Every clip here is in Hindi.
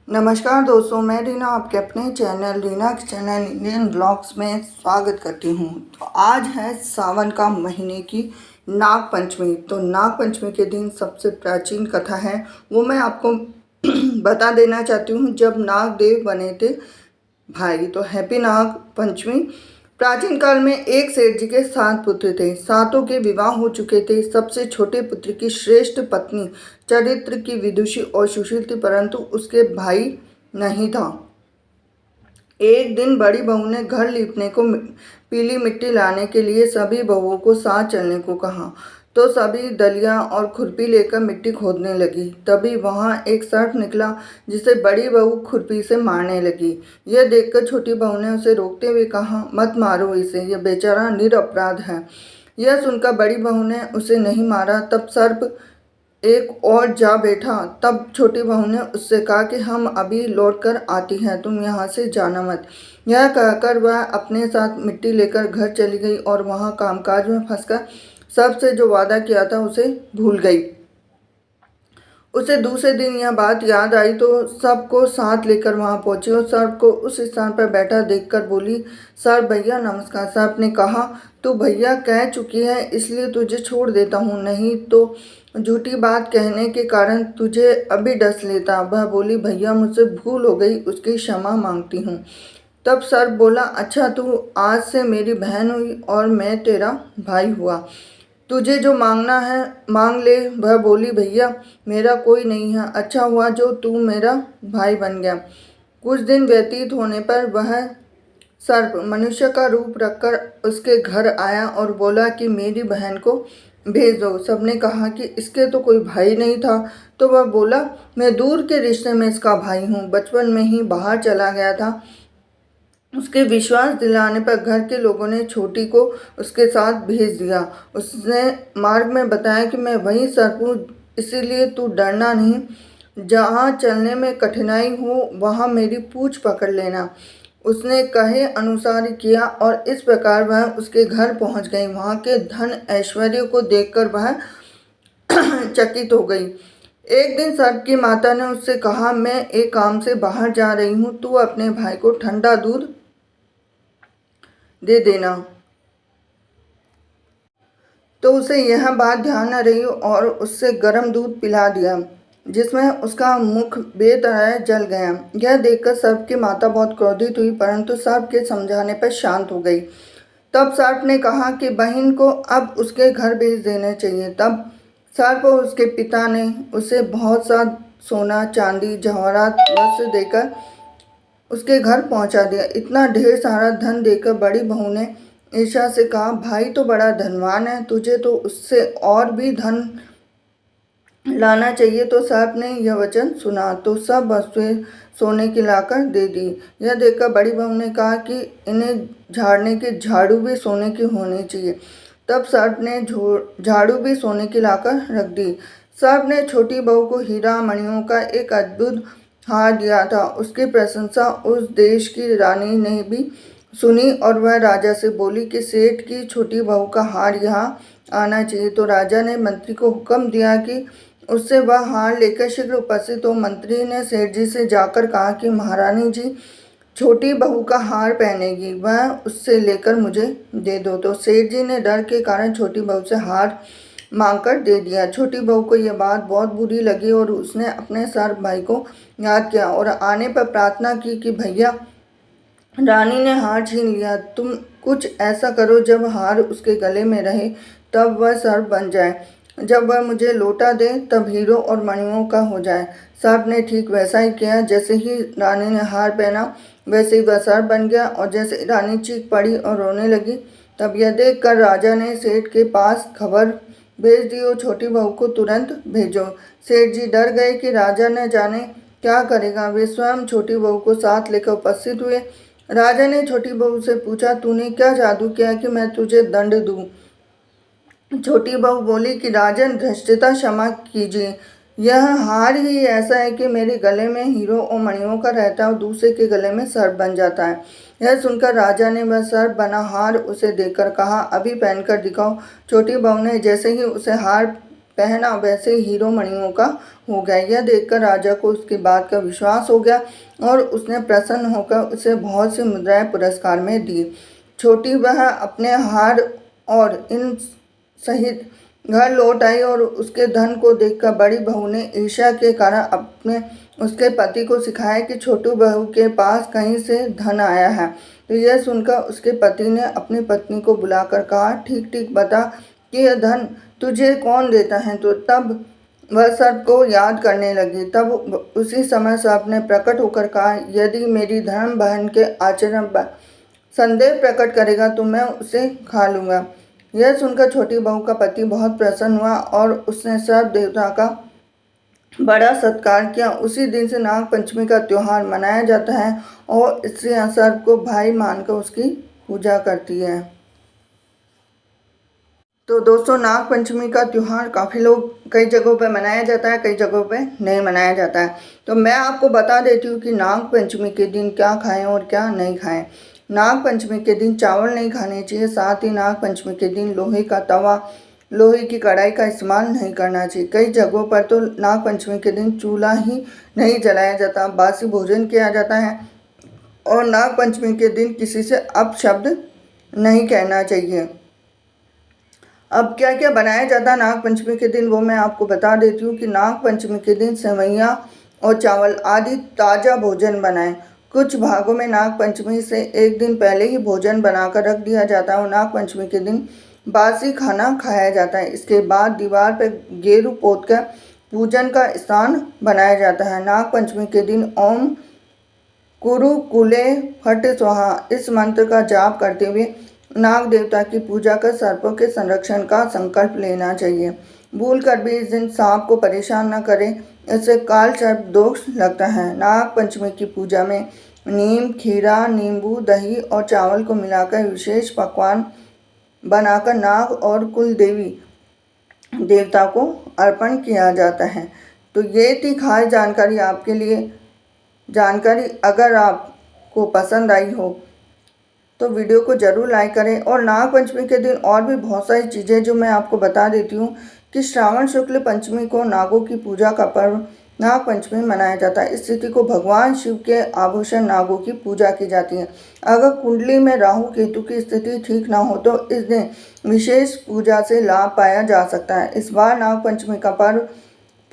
नमस्कार दोस्तों, मैं रीना आपके अपने channel Reena channel Indian blogs में स्वागत करती हूँ। तो आज है सावन का महीने की नाग पंचमी। तो नाग पंचमी के दिन सबसे प्राचीन कथा है वो मैं आपको बता देना चाहती हूँ। जब नाग देव बने थे भाई, तो हैप्पी नाग पंचमी। प्राचीन काल में एक सेठ जी के 7 पुत्र थे। सातों के विवाह हो चुके थे। सबसे छोटे पुत्र की श्रेष्ठ पत्नी चरित्र की विदुषी और सुशील थी, परंतु उसके भाई नहीं था। एक दिन बड़ी बहू ने घर लीपने को पीली मिट्टी लाने के लिए सभी बहुओं को साथ चलने को कहा। तो सभी दलिया और खुरपी लेकर मिट्टी खोदने लगी। तभी वहां एक सर्प निकला जिसे बड़ी बहू खुरपी से मारने लगी। यह देखकर छोटी बहू ने उसे रोकते हुए कहा, मत मारो इसे, यह बेचारा निरपराध है। यह सुनकर बड़ी बहू ने उसे नहीं मारा। तब सर्प एक और जा बैठा। तब छोटी बहू ने उससे कहा कि हम अभी लौट कर आती हैं, तुम यहाँ से जाना मत। यह कहकर वह अपने साथ मिट्टी लेकर घर चली गई और वहाँ कामकाज में फंसकर सबसे जो वादा किया था उसे भूल गई। उसे दूसरे दिन यह बात याद आई तो सबको साथ लेकर वहां पहुंची और सर्प को उस स्थान पर बैठा देखकर बोली, सर भैया नमस्कार। सर्प ने कहा, तू भैया कह चुकी है इसलिए तुझे छोड़ देता हूँ, नहीं तो झूठी बात कहने के कारण तुझे अभी डस लेता। वह बोली, भैया मुझसे भूल हो गई, उसकी क्षमा मांगती हूँ। तब सर्प बोला, अच्छा तू आज से मेरी बहन हुई और मैं तेरा भाई हुआ, तुझे जो मांगना है मांग ले। वह बोली, भैया मेरा कोई नहीं है, अच्छा हुआ जो तू मेरा भाई बन गया। कुछ दिन व्यतीत होने पर वह सर्प मनुष्य का रूप रखकर उसके घर आया और बोला कि मेरी बहन को भेज दो। सबने कहा कि इसके तो कोई भाई नहीं था। तो वह बोला, मैं दूर के रिश्ते में इसका भाई हूँ, बचपन में ही बाहर चला गया था। उसके विश्वास दिलाने पर घर के लोगों ने छोटी को उसके साथ भेज दिया। उसने मार्ग में बताया कि मैं वही सर्प हूँ, इसीलिए तू डरना नहीं। जहाँ चलने में कठिनाई हो वहाँ मेरी पूँछ पकड़ लेना। उसने कहे अनुसार ही किया और इस प्रकार वह उसके घर पहुँच गई। वहाँ के धन ऐश्वर्य को देखकर वह चकित हो गई। एक दिन सर्प की माता ने उससे कहा, मैं एक काम से बाहर जा रही हूँ, तू अपने भाई को ठंडा दूध दे देना। तो उसे यह बात ध्यान न रही और उससे गर्म दूध पिला दिया, जिसमें उसका मुख बेतरह जल गया। यह देखकर सर्प की माता बहुत क्रोधित हुई, परंतु सर्प के समझाने पर शांत हो गई। तब सर्प ने कहा कि बहन को अब उसके घर भेज देना चाहिए। तब सर्प और उसके पिता ने उसे बहुत सा सोना चांदी जवाहरात वस्त्र देकर उसके घर पहुंचा दिया। इतना ढेर सारा धन देकर बड़ी बहू ने ईर्ष्या से कहा, भाई तो बड़ा धनवान है, तुझे तो उससे और भी धन लाना चाहिए। तो सर्प ने यह वचन सुना तो सब वस्तुएं सोने की लाकर दे दी। यह देखकर बड़ी बहू ने कहा कि इन्हें झाड़ने की झाड़ू भी सोने की होनी चाहिए। तब सर्प ने झाड़ू भी सोने की लाकर रख दी। सर्प ने छोटी बहू को हीरा मणियों का एक अद्भुत हार दिया था। उसकी प्रशंसा उस देश की रानी ने भी सुनी और वह राजा से बोली कि सेठ की छोटी बहू का हार यहाँ आना चाहिए। तो राजा ने मंत्री को हुक्म दिया कि उससे वह हार लेकर शीघ्र उपस्थित हो। मंत्री ने सेठ जी से जाकर कहा कि महारानी जी छोटी बहू का हार पहनेगी, वह उससे लेकर मुझे दे दो। तो सेठ जी ने डर के कारण छोटी बहू से हार मांगकर दे दिया। छोटी बहू को यह बात बहुत बुरी लगी और उसने अपने सर्प भाई को याद किया और आने पर प्रार्थना की कि भैया रानी ने हार छीन लिया, तुम कुछ ऐसा करो जब हार उसके गले में रहे तब वह सर्प बन जाए, जब वह मुझे लौटा दे तब हीरो और मणियों का हो जाए। सर्प ने ठीक वैसा ही किया। जैसे ही रानी ने हार पहना वैसे ही वह सर्प बन गया और जैसे ही रानी चीख पड़ी और रोने लगी तब यह देखकर राजा ने सेठ के पास खबर भेज दी और छोटी बहू को तुरंत भेजो। सेठ जी डर गए कि राजा न जाने क्या करेगा। वे स्वयं छोटी बहू को साथ लेकर उपस्थित हुए। राजा ने छोटी बहू से पूछा, तूने क्या जादू किया कि मैं तुझे दंड दूं? छोटी बहू बोली कि राजन धृष्टता क्षमा कीजिए, यह हार ही ऐसा है कि मेरे गले में हीरो और मणियों का रहता है और दूसरे के गले में सर्प बन जाता है। यह सुनकर राजा ने वह सर्प बना हार उसे देकर कहा, अभी पहनकर दिखाओ। छोटी बहू ने जैसे ही उसे हार पहना वैसे हीरो मणियों का हो गया। यह देखकर राजा को उसकी बात का विश्वास हो गया और उसने प्रसन्न होकर उसे बहुत सी मुद्राएं पुरस्कार में दी। छोटी बहन अपने हार और इन सहित घर लौट आई और उसके धन को देखकर बड़ी बहू ने ईर्ष्या के कारण उसके पति को सिखाया कि छोटी बहू के पास कहीं से धन आया है। तो यह सुनकर उसके पति ने अपनी पत्नी को बुलाकर कहा, ठीक ठीक बता कि यह धन तुझे कौन देता है। तो तब वह सर्प को याद करने लगी। तब उसी समय सर्प ने प्रकट होकर कहा, यदि मेरी धर्म बहन के आचरण पर संदेह प्रकट करेगा तो मैं उसे खा लूँगा। यह सुनकर छोटी बहू का पति बहुत प्रसन्न हुआ और उसने सर्प देवता का बड़ा सत्कार किया। उसी दिन से नाग पंचमी का त्यौहार मनाया जाता है और स्त्रियां सर्प को भाई मानकर उसकी पूजा करती है। तो दोस्तों, नाग पंचमी का त्यौहार काफ़ी लोग कई जगहों पर मनाया जाता है, कई जगहों पे नहीं मनाया जाता है। तो मैं आपको बता देती हूँ कि नाग पंचमी के दिन क्या खाएं और क्या नहीं खाएं। नाग पंचमी के दिन चावल नहीं खाने चाहिए। साथ ही नाग पंचमी के दिन लोहे का तवा, लोहे की कढ़ाई का इस्तेमाल नहीं करना चाहिए। कई जगहों पर तो नाग पंचमी के दिन चूल्हा ही नहीं जलाया जाता, बासी भोजन किया जाता है। और नाग पंचमी के दिन किसी से अपशब्द नहीं कहना चाहिए। अब क्या क्या बनाया जाता है नाग पंचमी के दिन, वो मैं आपको बता देती हूँ कि नाग पंचमी के दिन सेवैयाँ और चावल आदि ताज़ा भोजन बनाएं। कुछ भागों में नाग पंचमी से एक दिन पहले ही भोजन बनाकर रख दिया जाता है और नाग पंचमी के दिन बासी खाना खाया जाता है। इसके बाद दीवार पर गेरू पोतकर पूजन का स्थान बनाया जाता है। नाग पंचमी के दिन ओम कुरु कुले फट स्वाहा इस मंत्र का जाप करते हुए नाग देवता की पूजा कर सर्पों के संरक्षण का संकल्प लेना चाहिए। भूल कर भी इस दिन सांप को परेशान न करें, इससे काल सर्प दोष लगता है। नाग पंचमी की पूजा में नीम, खीरा, नींबू, दही और चावल को मिलाकर विशेष पकवान बनाकर नाग और कुल देवी देवता को अर्पण किया जाता है। तो ये थी खास जानकारी आपके लिए। जानकारी अगर आपको पसंद आई हो तो वीडियो को ज़रूर लाइक करें। और नाग पंचमी के दिन और भी बहुत सारी चीज़ें जो मैं आपको बता देती हूँ कि श्रावण शुक्ल पंचमी को नागों की पूजा का पर्व नाग पंचमी मनाया जाता है। इस तिथि को भगवान शिव के आभूषण नागों की पूजा की जाती है। अगर कुंडली में राहु केतु की स्थिति ठीक ना हो तो इस दिन विशेष पूजा से लाभ पाया जा सकता है। इस बार नाग पंचमी का पर्व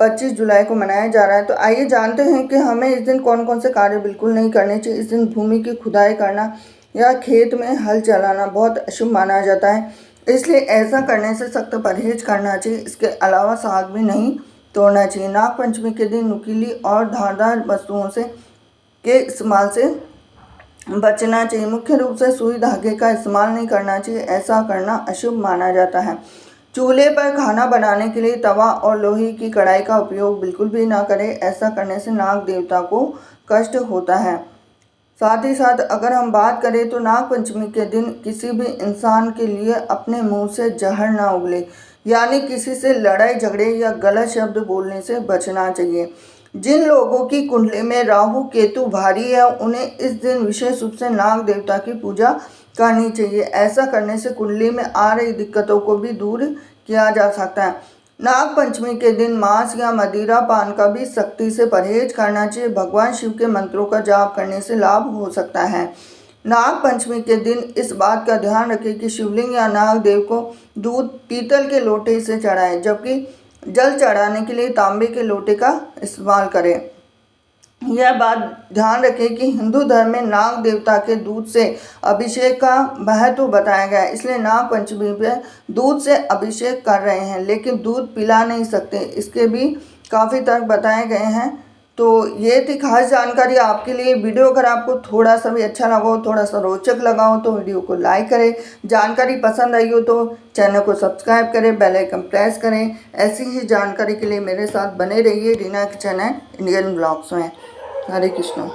25 जुलाई को मनाया जा रहा है। तो आइए जानते हैं कि हमें इस दिन कौन कौन से कार्य बिल्कुल नहीं करने चाहिए। इस दिन भूमि की खुदाई करना या खेत में हल चलाना बहुत अशुभ माना जाता है, इसलिए ऐसा करने से सख्त परहेज करना चाहिए। इसके अलावा साग भी नहीं तोड़ना चाहिए। नाग पंचमी के दिन नुकीली और धारदार वस्तुओं के इस्तेमाल से बचना चाहिए। मुख्य रूप से सुई धागे का इस्तेमाल नहीं करना चाहिए, ऐसा करना अशुभ माना जाता है। चूल्हे पर खाना बनाने के लिए तवा और लोहे की कढ़ाई का उपयोग बिल्कुल भी ना करें, ऐसा करने से नाग देवता को कष्ट होता है। साथ ही साथ अगर हम बात करें तो नाग पंचमी के दिन किसी भी इंसान के लिए अपने मुंह से जहर ना उगले, यानी किसी से लड़ाई झगड़े या गलत शब्द बोलने से बचना चाहिए। जिन लोगों की कुंडली में राहु केतु भारी है उन्हें इस दिन विशेष रूप से नाग देवता की पूजा करनी चाहिए। ऐसा करने से कुंडली में आ रही दिक्कतों को भी दूर किया जा सकता है। नाग पंचमी के दिन मांस या मदिरा पान का भी सख्ती से परहेज करना चाहिए। भगवान शिव के मंत्रों का जाप करने से लाभ हो सकता है। नाग पंचमी के दिन इस बात का ध्यान रखें कि शिवलिंग या नाग देव को दूध पीतल के लोटे से चढ़ाएं, जबकि जल चढ़ाने के लिए तांबे के लोटे का इस्तेमाल करें। यह बात ध्यान रखें कि हिंदू धर्म में नाग देवता के दूध से अभिषेक का महत्व बताया गया है, इसलिए नाग पंचमी पर दूध से अभिषेक कर रहे हैं, लेकिन दूध पिला नहीं सकते। इसके भी काफ़ी तर्क बताए गए हैं। तो ये थी खास जानकारी आपके लिए। वीडियो अगर आपको थोड़ा सा भी अच्छा लगा हो, थोड़ा सा रोचक लगा हो तो वीडियो को लाइक करें। जानकारी पसंद आई हो तो चैनल को सब्सक्राइब करें, बेल आइकन प्रेस करें। ऐसी ही जानकारी के लिए मेरे साथ बने रहिए रीना के चैनल इंडियन ब्लॉग्स में। हरे कृष्ण।